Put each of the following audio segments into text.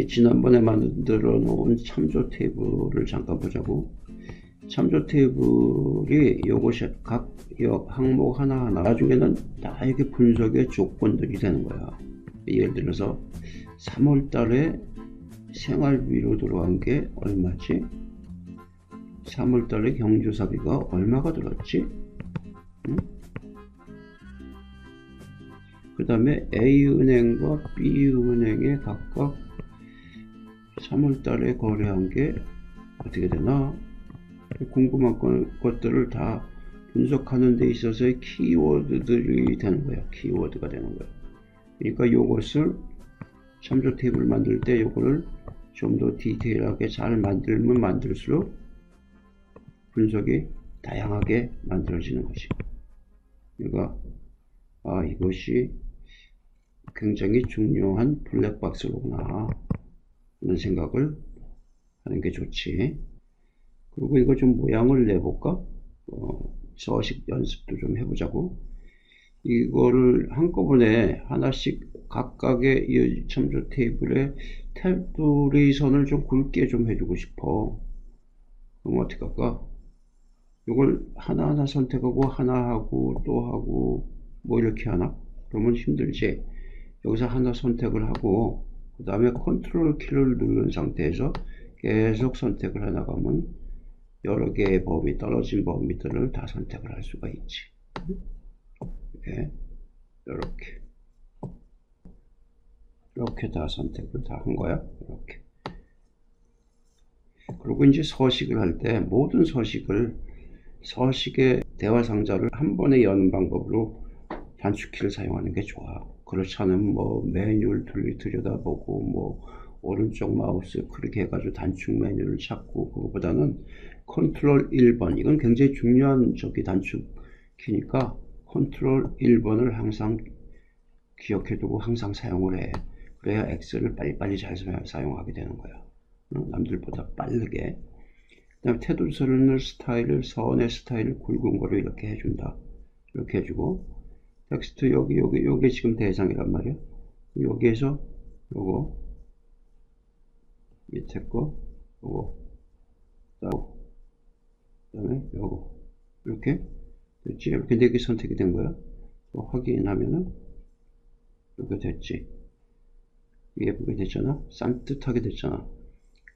지난번에 만들어 놓은 참조 테이블을 잠깐 보자고. 참조 테이블이 요것이 각 항목 하나하나 나중에는 다 이렇게 분석의 조건들이 되는 거야. 예를 들어서 3월 달에 생활비로 들어간 게 얼마지? 3월 달에 경조사비가 얼마가 들었지? 응? 그 다음에 A은행과 B은행에 각각 3월 달에 거래한 게 어떻게 되나? 궁금한 것들을 다 분석하는 데 있어서의 키워드들이 되는 거야. 키워드가 되는 거야. 그러니까 요것을 참조 테이블 만들 때 요거를 좀 더 디테일하게 잘 만들면 만들수록 분석이 다양하게 만들어지는 거지. 그러니까 이것이 굉장히 중요한 블랙박스로구나 하는 생각을 하는 게 좋지. 그리고 이거 좀 모양을 내볼까? 서식 연습도 좀 해보자고. 이거를 한꺼번에 하나씩 각각의 이 참조 테이블에 탭브레이션을 좀 굵게 좀 해주고 싶어. 그럼 어떻게 할까? 이걸 하나하나 선택하고 하나 하고 또 하고 뭐 이렇게 하나? 그러면 힘들지. 여기서 하나 선택을 하고 그 다음에 컨트롤 키를 누른 상태에서 계속 선택을 하나 가면 여러 개의 범위, 떨어진 범위들을 다 선택을 할 수가 있지. 네, 이렇게 다 선택을 다 한 거야. 이렇게. 그리고 이제 서식을 할 때 모든 서식의 대화 상자를 한 번에 여는 방법으로 단축키를 사용하는 게 좋아. 그렇지 않으면 뭐 메뉴를 들여다보고 뭐 오른쪽 마우스 클릭 해가지고 단축 메뉴를 찾고 그거보다는 컨트롤 1번 이건 굉장히 중요한 단축 키니까 컨트롤 1번을 항상 기억해두고 항상 사용을 해. 그래야 엑셀을 빨리빨리 잘 사용하게 되는 거야. 남들보다 빠르게. 그 다음에 테두리선을 선의 스타일을 굵은 거로 이렇게 해준다. 이렇게 해주고 텍스트 여기 지금 대상이란 말이야. 여기에서 요거 밑에 거 요거 그 다음에 요거 이렇게 됐지. 이렇게 4개 선택이 된 거야. 확인하면은 이렇게 됐지. 예쁘게 됐잖아. 산뜻하게 됐잖아.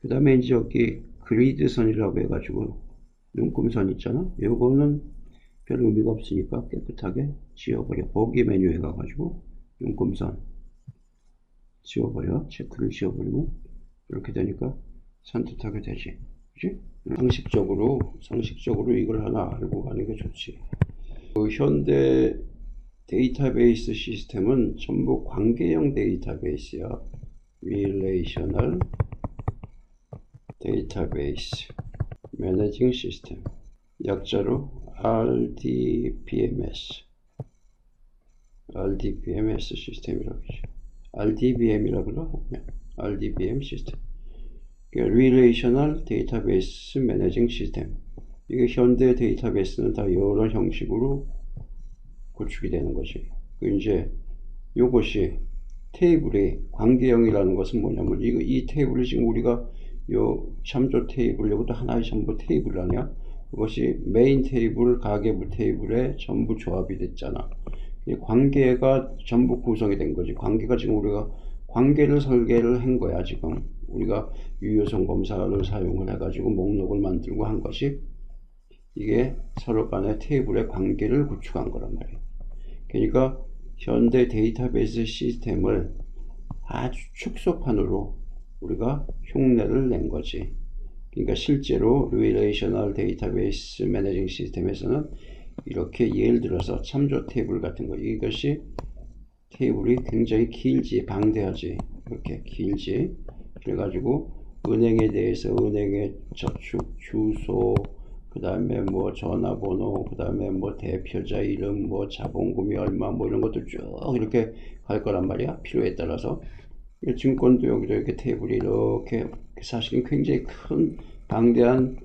그 다음에 이제 여기 그리드선이라고 해가지고 눈금선 있잖아. 요거는 별 의미가 없으니까 깨끗하게 지워버려. 보기 메뉴에 가가지고 눈금선 지워버려. 체크를 지워버리면 이렇게 되니까 산뜻하게 되지. 그치? 상식적으로 이걸 하나 알고 가는 게 좋지. 현대 데이터베이스 시스템은 전부 관계형 데이터베이스야. Relational Database Managing System. 약자로 RDBMS 시스템이라고 하지. RDBM이라고 그러나? RDBM 시스템. Relational Database Managing System. 이게 현대 데이터베이스는 다 여러 형식으로 구축이 되는 거지. 이제 요것이 테이블이 관계형이라는 것은 뭐냐면 이 테이블이 지금 우리가 요 참조 테이블 이것도 하나의 전부 테이블 아니야? 그것이 메인 테이블, 가계부 테이블에 전부 조합이 됐잖아. 관계가 전부 구성이 된 거지. 관계가 지금 우리가 관계를 설계를 한 거야. 지금 우리가 유효성 검사를 사용을 해가지고 목록을 만들고 한 것이 이게 서로 간의 테이블의 관계를 구축한 거란 말이야. 그러니까 현대 데이터베이스 시스템을 아주 축소판으로 우리가 흉내를 낸 거지. 그러니까 실제로 Relational Database Managing System에서는 이렇게 예를 들어서 참조 테이블 같은 거 이것이 테이블이 굉장히 길지, 방대하지, 이렇게 길지. 그래가지고 은행에 대해서 은행의 저축 주소, 그 다음에 뭐 전화번호, 그 다음에 뭐 대표자 이름, 뭐 자본금이 얼마, 뭐 이런 것들 쭉 이렇게 갈 거란 말이야. 필요에 따라서. 증권도 여기도 이렇게 테이블이 이렇게 사실은 굉장히 큰 방대한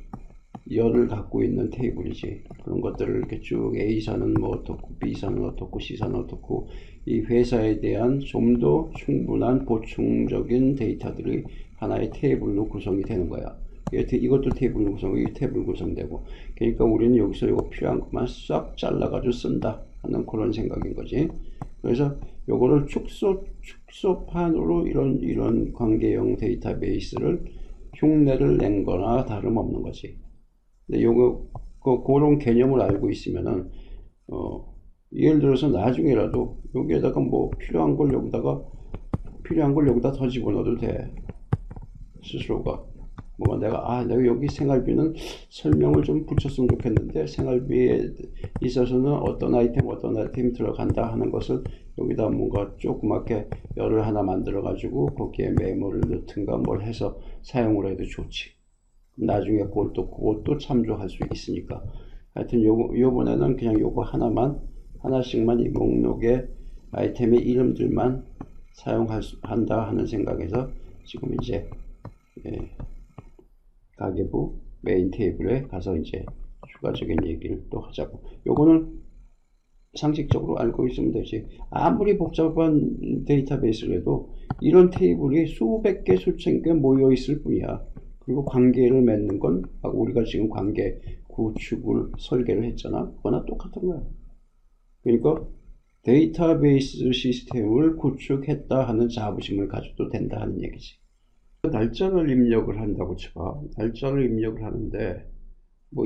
열을 갖고 있는 테이블이지. 그런 것들을 이렇게 쭉 A사는 뭐 어떻고 B사는 어떻고 C사는 어떻고 이 회사에 대한 좀 더 충분한 보충적인 데이터들이 하나의 테이블로 구성이 되는 거야. 이것도 테이블 구성, 이 테이블 구성되고. 그러니까 우리는 여기서 이거 필요한 것만 싹 잘라가지고 쓴다 하는 그런 생각인 거지. 그래서 요거를 축소판으로 이런 관계형 데이터베이스를 흉내를 낸 거나 다름없는 거지. 근데 요거 그런 개념을 알고 있으면은 예를 들어서 나중에라도 여기에다가 뭐 필요한 걸 여기다 더 집어넣어도 돼. 스스로가 뭐가 내가 여기 생활비는 설명을 좀 붙였으면 좋겠는데, 생활비에 있어서는 어떤 아이템 들어간다 하는 것을 여기다 뭔가 조그맣게 열을 하나 만들어 가지고 거기에 메모를 넣든가 뭘 해서 사용을 해도 좋지. 나중에 그것도 참조할 수 있으니까. 하여튼 요번에는 그냥 요거 하나씩만 이 목록에 아이템의 이름들만 한다 하는 생각에서 지금 이제 가계부 메인 테이블에 가서 이제 추가적인 얘기를 또 하자고. 요거는 상식적으로 알고 있으면 되지. 아무리 복잡한 데이터베이스를 해도 이런 테이블이 수백 개, 수천 개 모여 있을 뿐이야. 그리고 관계를 맺는 건 우리가 지금 관계 구축을 설계를 했잖아. 그거나 똑같은 거야. 그러니까 데이터베이스 시스템을 구축했다 하는 자부심을 가져도 된다 하는 얘기지. 날짜를 입력을 한다고 쳐봐. 날짜를 입력을 하는데 뭐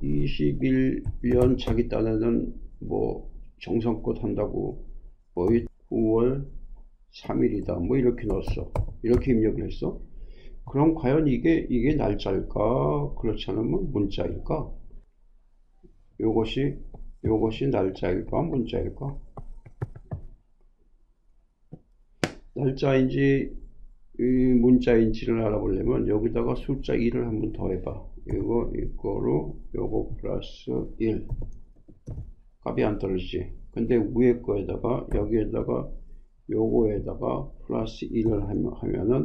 2021년 자기 딴에는 뭐 정성껏 한다고 뭐 9월 3일이다 뭐 이렇게 넣었어. 이렇게 입력을 했어. 그럼 과연 이게 날짜일까? 그렇지 않으면 문자일까? 요것이 날짜일까? 문자일까? 날짜인지 문자인지를 알아보려면 여기다가 숫자 1을 한번 더 해봐. 이거로 요거 플러스 1 값이 안 떨어지지. 근데 위에 거에다가 여기에다가 요거에다가 플러스 1을 하면은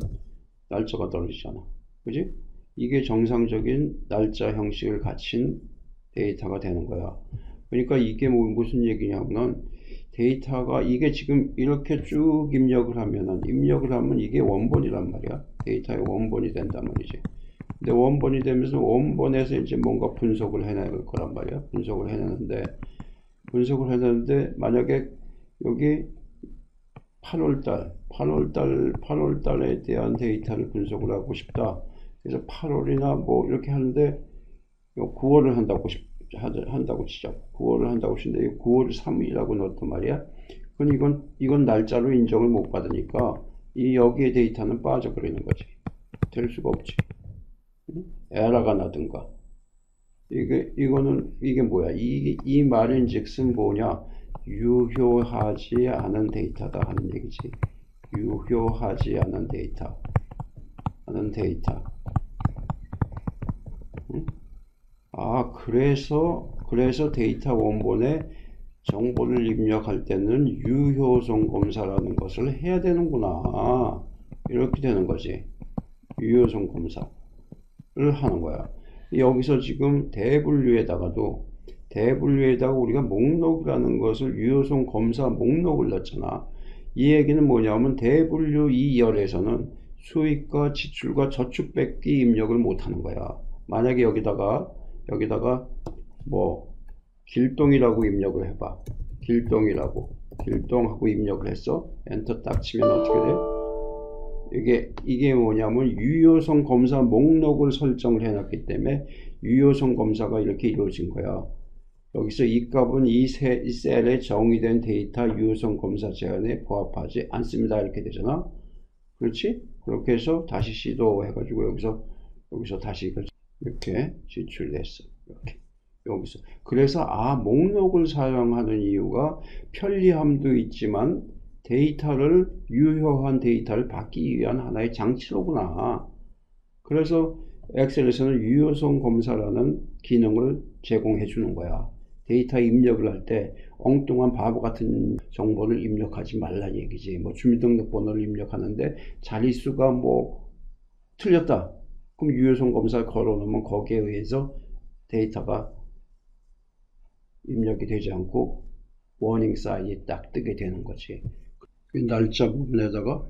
날짜가 떨어지잖아. 그지? 이게 정상적인 날짜 형식을 갖춘 데이터가 되는 거야. 그러니까 이게 무슨 얘기냐면은 데이터가 이게 지금 이렇게 쭉 입력을 하면 이게 원본이란 말이야. 데이터의 원본이 된단 말이지. 근데 원본이 되면서 원본에서 이제 뭔가 분석을 해낼 거란 말이야. 분석을 해내는데 만약에 여기 8월달에 대한 데이터를 분석을 하고 싶다. 그래서 8월이나 뭐 이렇게 하는데 9월을 한다고 치자. 9월을 한다고 치는데 9월 3일이라고 넣었단 말이야. 그럼 이건 날짜로 인정을 못 받으니까 여기에 데이터는 빠져버리는 거지. 될 수가 없지. 에러가 나든가. 이게 뭐야? 이 말인즉슨 뭐냐? 유효하지 않은 데이터다 하는 얘기지. 유효하지 않은 데이터. 응? 그래서 데이터 원본에 정보를 입력할 때는 유효성 검사라는 것을 해야 되는구나. 이렇게 되는 거지. 유효성 검사를 하는 거야. 여기서 지금 대분류에다가 우리가 목록이라는 것을 유효성 검사 목록을 넣었잖아. 이 얘기는 뭐냐면 대분류 2열에서는 수익과 지출과 저축백기 입력을 못 하는 거야. 만약에 여기다가 뭐 길동이라고 입력을 해봐. 길동하고 입력을 했어. 엔터 딱 치면 어떻게 돼? 이게 뭐냐면 유효성 검사 목록을 설정을 해놨기 때문에 유효성 검사가 이렇게 이루어진 거야. 여기서 이 값은 이 셀에 정의된 데이터 유효성 검사 제한에 부합하지 않습니다. 이렇게 되잖아. 그렇지? 그렇게 해서 다시 시도해가지고 여기서 다시 이렇게 지출됐어. 이렇게. 여기서. 그래서 목록을 사용하는 이유가 편리함도 있지만 유효한 데이터를 받기 위한 하나의 장치로구나. 그래서 엑셀에서는 유효성 검사라는 기능을 제공해 주는 거야. 데이터 입력을 할 때 엉뚱한 바보 같은 정보를 입력하지 말라는 얘기지. 뭐 주민등록번호를 입력하는데 자릿수가 뭐 틀렸다. 그럼 유효성 검사를 걸어놓으면 거기에 의해서 데이터가 입력이 되지 않고 워닝 사인이 딱 뜨게 되는 거지. 그 날짜 부분에다가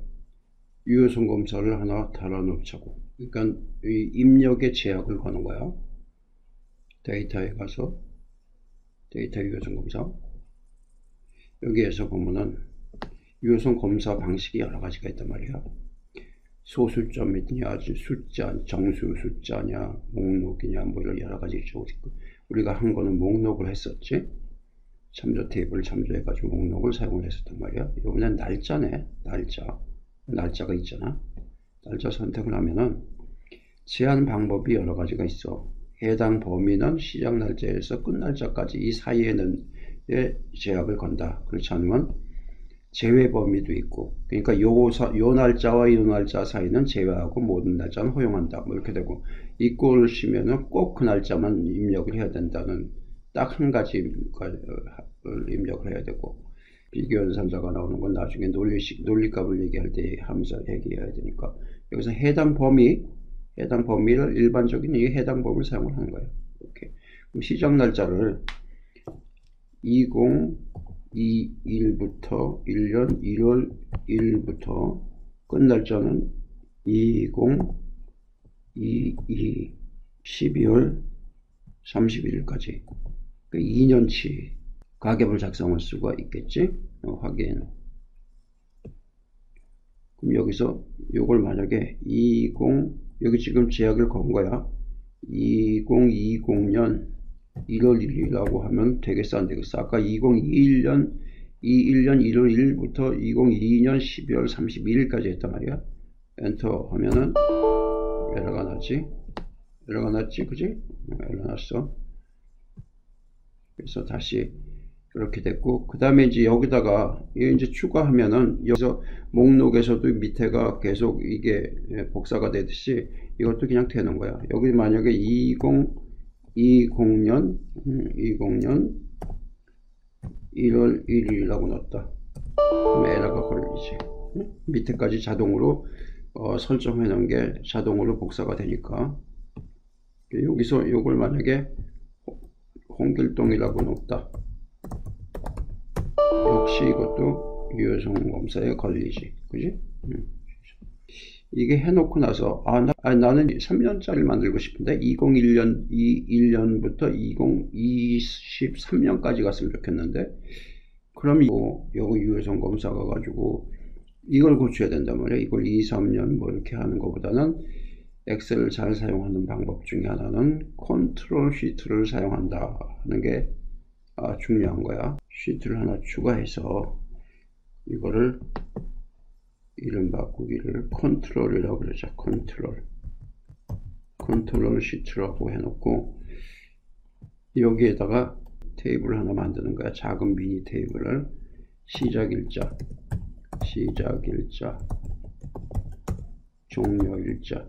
유효성 검사를 하나 달아놓자고. 그러니까 이 입력에 제약을 거는 거야. 데이터에 가서 데이터 유효성 검사. 여기에서 보면은 유효성 검사 방식이 여러 가지가 있단 말이야. 소수점이냐, 숫자, 정수 숫자냐, 목록이냐, 뭐 이런 여러 가지 있죠. 우리가 한 거는 목록을 했었지. 참조 테이블을 참조해가지고 목록을 사용을 했었단 말이야. 이번엔 날짜네. 날짜가 있잖아. 날짜 선택을 하면은 제한 방법이 여러 가지가 있어. 해당 범위는 시작 날짜에서 끝 날짜까지 이 사이에는 제약을 건다. 그렇지 않으면 제외 범위도 있고, 그러니까 요 날짜와 이 날짜 사이는 제외하고 모든 날짜는 허용한다. 뭐 이렇게 되고, 이꼴을 치면은 꼭 그 날짜만 입력을 해야 된다는 딱 한 가지 입력을 해야 되고, 비교 연산자가 나오는 건 나중에 논리값을 얘기할 때 하면서 얘기해야 되니까, 여기서 해당 범위를 일반적인 이 해당 범위를 사용을 하는 거예요. 이렇게. 그럼 시작 날짜를 2021부터 1년 1월 1일부터 끝 날짜는 2022 12월 31일까지 그 2년치 가계부 작성할 수가 있겠지. 확인. 그럼 여기서 요걸 만약에 여기 지금 제약을 건 거야. 2020년 1월 1일이라고 하면 되겠어, 안 되겠어? 아까 2021년 1월 1일부터 2022년 12월 31일까지 했단 말이야. 엔터 하면은 에러가 났지, 그지? 에러 났어. 그래서 다시 이렇게 됐고, 그 다음에 이제 여기다가 이제 추가하면은 여기서 목록에서도 밑에가 계속 이게 복사가 되듯이 이것도 그냥 되는 거야. 여기 만약에 2020년 1월 1일이라고 넣었다. 그럼 에러가 걸리지. 밑에까지 자동으로 설정해 놓은 게 자동으로 복사가 되니까. 여기서 이걸 만약에 홍길동이라고 넣었다. 역시 이것도 유효성 검사에 걸리지. 그지? 이게 해놓고 나서 나는 3년짜리 만들고 싶은데 2021년부터 2023년까지 갔으면 좋겠는데, 그럼 요거 유효성 검사가 가지고 이걸 고쳐야 된단 말이야. 이걸 2, 3년 뭐 이렇게 하는 것보다는 엑셀을 잘 사용하는 방법 중에 하나는 컨트롤 시트를 사용한다 하는 게 중요한 거야. 시트를 하나 추가해서 이거를 이름 바꾸기를 컨트롤이라고 그러자. 컨트롤 시트라고 해놓고 여기에다가 테이블을 하나 만드는 거야. 작은 미니 테이블을 시작일자, 종료일자.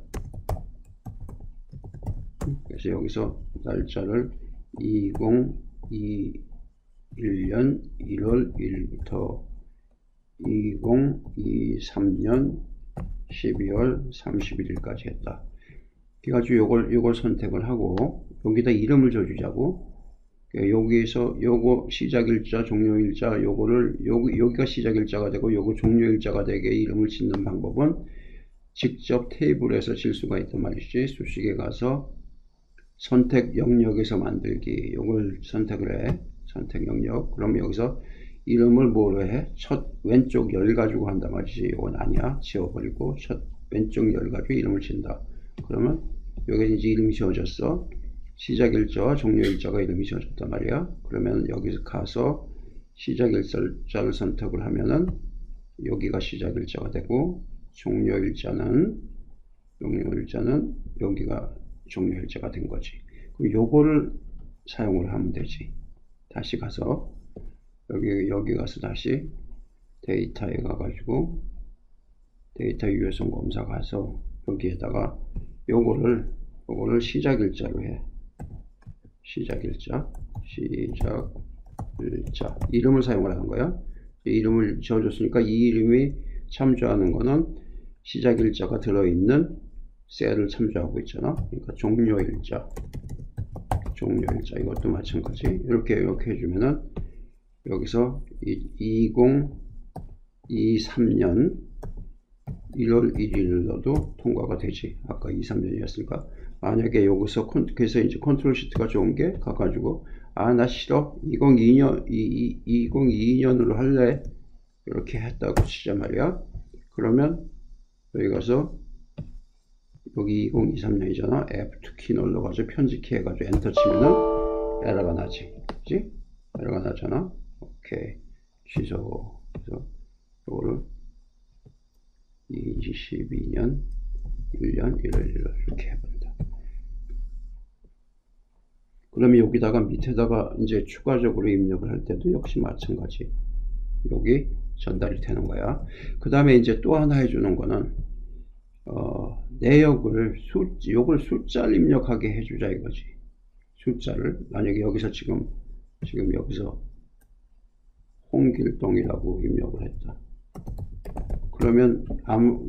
그래서 여기서 날짜를 2021년 1월 1일부터 2023년 12월 31일까지 했다. 그래가지고 요걸 선택을 하고 여기다 이름을 줘주자고. 여기에서 요거 시작일자, 종료일자, 여기가 시작일자가 되고 요거 종료일자가 되게 이름을 짓는 방법은 직접 테이블에서 질 수가 있단 말이지. 수식에 가서 선택 영역에서 만들기, 요걸 선택을 해. 선택 영역. 그럼 여기서 이름을 뭐로 해? 첫 왼쪽 열 가지고 한단 말이지. 이건 아니야. 지워버리고 첫 왼쪽 열 가지고 이름을 친다. 그러면 여기 이제 이름이 지워졌어. 시작일자와 종료일자가 이름이 지워졌단 말이야. 그러면 여기서 가서 시작일자를 선택을 하면은 여기가 시작일자가 되고 종료일자는 여기가 종료일자가 된 거지. 그럼 요거를 사용을 하면 되지. 다시 가서 여기 가서 다시 데이터에 가가지고 데이터 유효성 검사 가서 여기에다가 요거를 시작일자로 해. 시작일자 이름을 사용을 하는 거야. 이름을 지어줬으니까 이 이름이 참조하는 거는 시작일자가 들어있는 셀을 참조하고 있잖아. 그러니까 종료일자 이것도 마찬가지. 이렇게 해주면은 여기서 2023년 1월 1일 넣어도 통과가 되지. 아까 23년이었으니까. 만약에 여기서 그래서 이제 컨트롤 시트가 좋은 게 가가지고 나 싫어 2022년으로 할래 이렇게 했다고 치자 말이야. 그러면 여기 가서 여기 2023년이잖아. F2 키 눌러가지고 편집키 해가지고 엔터 치면은 에러가 나지. 그치? 에러가 나잖아. 오케이. 취소. 그래서 이거를 2012년 1년 1월 1일 이렇게 해본다. 그러면 여기다가 밑에다가 이제 추가적으로 입력을 할 때도 역시 마찬가지. 여기 전달이 되는 거야. 그 다음에 이제 또 하나 해주는 거는 내역을 요걸 숫자를 입력하게 해주자 이거지. 숫자를 만약에 여기서 지금 여기서 홍길동이라고 입력을 했다. 그러면 그냥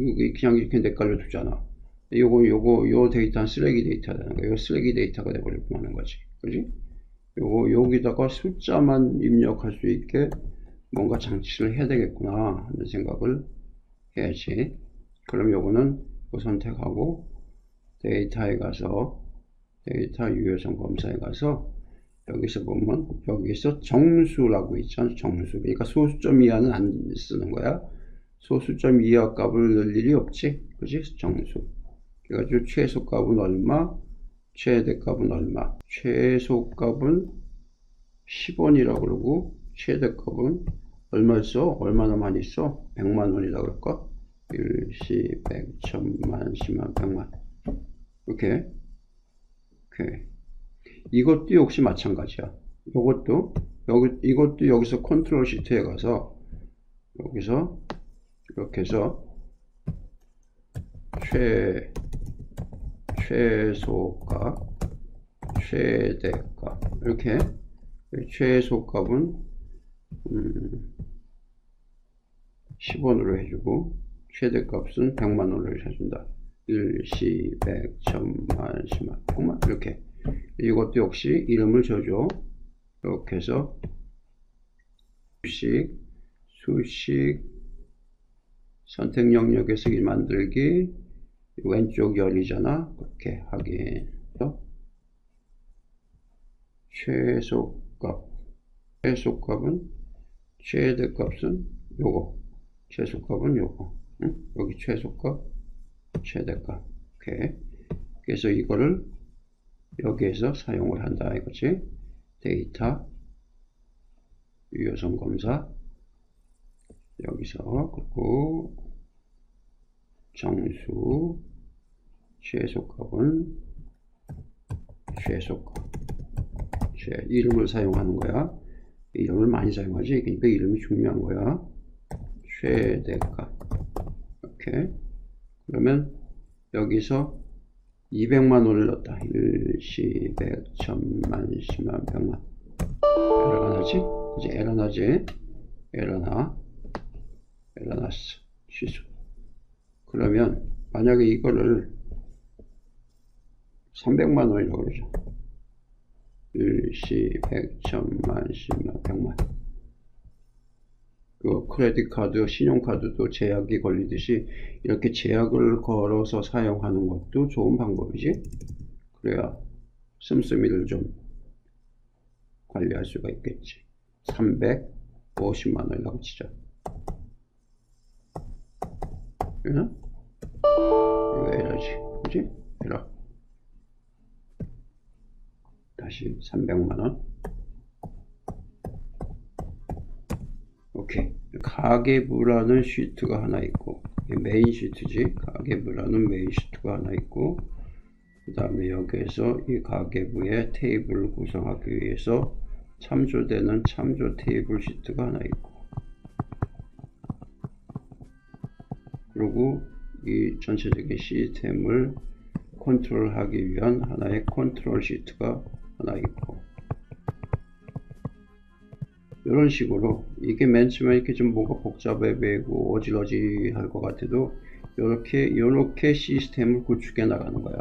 이렇게 헷갈려 두잖아. 요 데이터는 쓰레기 데이터가 되는 거야. 요 쓰레기 데이터가 돼버리고 마는 거지. 그지? 여기다가 숫자만 입력할 수 있게 뭔가 장치를 해야 되겠구나 하는 생각을 해야지. 그럼 요거는 선택하고 데이터에 가서 데이터 유효성 검사에 가서 여기서 보면 여기서 정수라고 있잖아. 정수. 그러니까 소수점 이하는 안 쓰는 거야. 소수점 이하 값을 넣을 일이 없지. 그지? 정수. 그래가지고 최소값은 얼마, 최대값은 얼마. 최소값은 10원이라고 그러고 최대값은 얼마 써? 얼마나 많이 써? 100만 원이라고 그럴까? 1, 10, 100, 1000만, 10만, 100만. 오케이. 이것도 역시 마찬가지야. 이것도 여기서 컨트롤 시트에 가서 여기서 이렇게 해서 최소값, 최대값 이렇게 최소값은 10원으로 해주고 최대값은 100만 원으로 해준다. 1, 10, 100, 1000만, 10만, 100만 이렇게. 이것도 역시 이름을 줘줘. 이렇게 해서 수식 선택 영역에서 만들기 왼쪽 열이잖아. 그렇게 하기. 최소값은 최대값은 요거. 최소값은 요거. 응? 여기 최소값, 최대값. 오케이. 그래서 이거를 여기에서 사용을 한다 이거지. 데이터 유효성 검사 여기서 그리고 정수 최소값은 최소값 이름을 사용하는 거야. 이름을 많이 사용하지. 그러니까 이름이 중요한 거야. 최대값. 오케이. 그러면 여기서 200만 원을 넣었다. 1, 10, 100, 1000만, 10만, 100만. 에러가 나지? 이제 에러 나지? 에러 났어. 취소. 그러면 만약에 이거를 300만 원이라고 그러죠. 1, 10, 100, 1000만, 10만, 100만. 그 크레딧 카드, 신용카드도 제약이 걸리듯이 이렇게 제약을 걸어서 사용하는 것도 좋은 방법이지. 그래야 씀씀이를 좀 관리할 수가 있겠지. 350만 원이라고 치자. 이거 에러지. 그지? 에러. 다시 300만 원. 오케이. 가계부라는 시트가 하나 있고, 메인 시트지. 가계부라는 메인 시트가 하나 있고, 그 다음에 여기에서 이 가계부의 테이블을 구성하기 위해서 참조되는 참조 테이블 시트가 하나 있고, 그리고 이 전체적인 시스템을 컨트롤하기 위한 하나의 컨트롤 시트가 하나 있고, 이런 식으로 이게 맨 처음에 이렇게 좀 뭐가 복잡해 보이고 어질어질할 것 같아도 요렇게 시스템을 구축해 나가는 거야.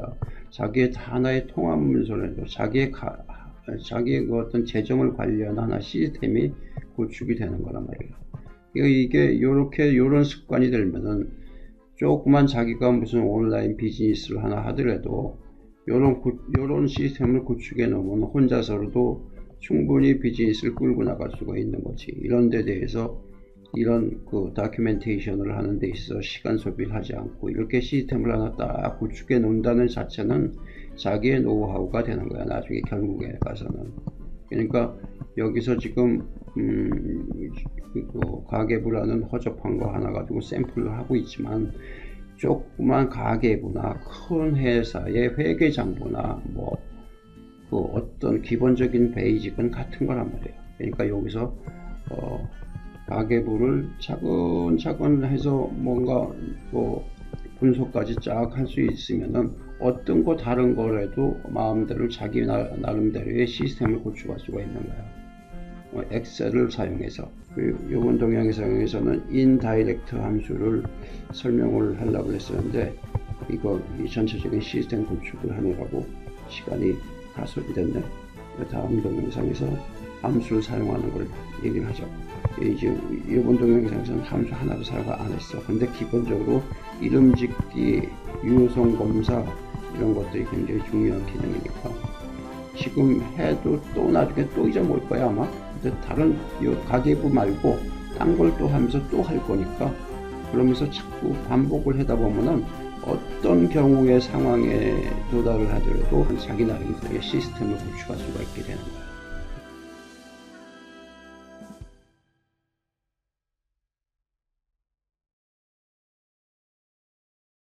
자기의 하나의 통합 문서를 자기의 그 어떤 재정을 관리하는 하나 시스템이 구축이 되는 거란 말이야. 이게 요런 습관이 들면은 조그만 자기가 무슨 온라인 비즈니스를 하나 하더라도 요런 시스템을 구축해 놓으면 혼자서도 충분히 비즈니스를 끌고 나갈 수가 있는 거지. 이런 데 대해서 이런 그 다큐멘테이션을 하는 데 있어서 시간 소비를 하지 않고 이렇게 시스템을 하나 딱 구축해 놓는다는 자체는 자기의 노하우가 되는 거야. 나중에 결국에 가서는. 그러니까 여기서 지금 가계부라는 허접한 거 하나 가지고 샘플을 하고 있지만 조그만 가계부나 큰 회사의 회계장부나 뭐 그 어떤 기본적인 베이직은 같은 거란 말이에요. 그러니까 여기서 가계부를 차근차근 해서 뭔가 뭐 분석까지 쫙 할 수 있으면은 어떤 거 다른 거라도 마음대로 자기 나름대로의 시스템을 구축할 수가 있는 거야. 엑셀을 사용해서. 그리고 이번 동영상에서는 인다이렉트 함수를 설명을 하려고 했었는데 이 전체적인 시스템 구축을 하느라고 시간이 다 소비됐네. 다음 동영상에서 함수를 사용하는 걸 얘기를 하죠. 이제 이번 동영상에서는 함수 하나도 사용 안 했어. 근데 기본적으로 이름 짓기, 유효성 검사 이런 것들이 굉장히 중요한 기능이니까 지금 해도 또 나중에 또 잊어먹을 거야 아마. 근데 다른 가계부 말고 딴 걸 또 하면서 또 할 거니까 그러면서 자꾸 반복을 하다 보면은 어떤 경우의 상황에 도달을 하더라도 자기 나름의 시스템을 구축할 수가 있게 되는 거야.